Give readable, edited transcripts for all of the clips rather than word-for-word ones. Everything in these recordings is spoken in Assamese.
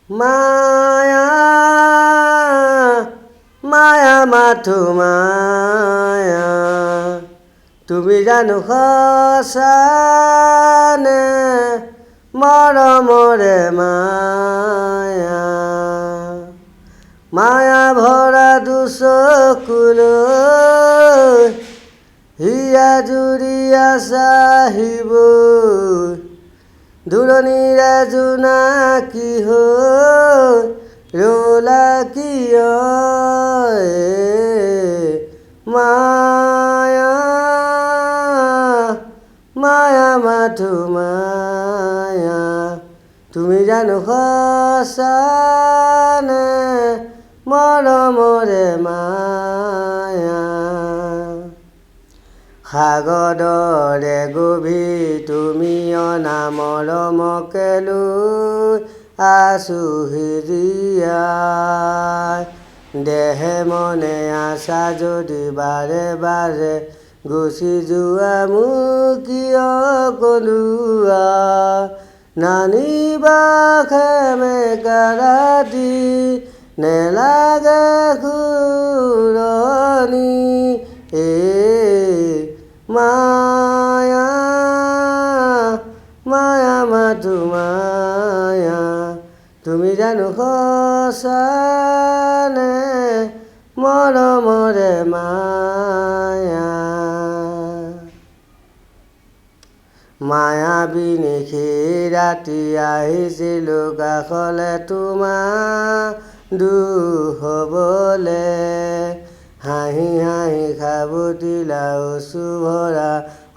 মায়া মায়া মাথো মায়া তুমি জানো সঁচানে মৰমৰে মায়া মায়া ভৰা দুচকুলৈ হিয়া জুৰিয়া চাহিব দূৰণিৰে জোনাকী হৈ ৰলা কিয় মায়া মায়া মাথো মায়া তুমি জানো সঁচানে মৰমৰে মায়া সাগৰৰে গভীৰ তুমি অনামৰমকে লৈ আছোহি জীয়াই দেহে মনে আছা যদি বাৰে বাৰে গুচি যোৱা মোক কিয় কলোৱা নানিবা খেমেকা ৰাতি নেলাগে খুৰণি মায়া মায়া মাথো মায়া তুমি জানো সঁচানে মৰমৰে মায়া মায়াবিনী সেই ৰাতি আহিছিলোঁ কাষলে তোমাৰ দুখ হ'বলে হাঁহি হাঁহি খাবতিলা অশ্ৰু ভৰা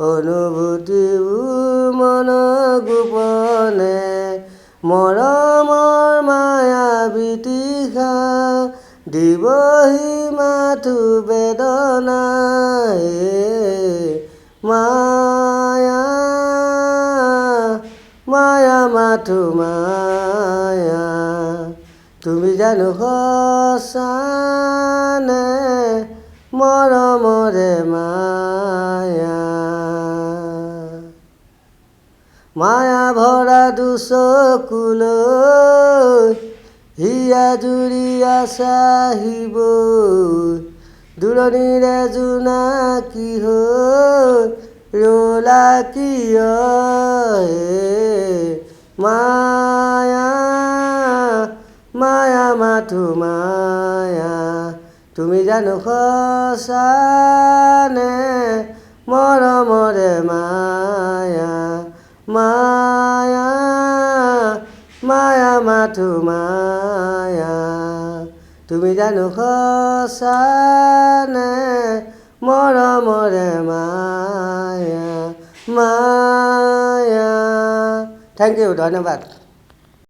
অনুভূতিবোৰ মন গোপনে মৰমৰ মায়াবী তৃষা দিবহি মাথো বেদনাই মায়া মায়া মাথো মায়া তুমি জানো সঁচানে মৰমৰে মায়া মায়া ভৰা দুচকুলৈ হিয়া জুৰিয়া চাহিব দূৰণিৰে জোনাকী হৈ ৰলা কিয় মায়া মায়া মাথো মায়া তুমি জানো সঁচানে মৰমৰে মায়া মায়া মায়া মাথো মায়া তুমি জানো সঁচানে মৰমৰে মায়া মায়া থেংক ইউ ধন্যবাদ।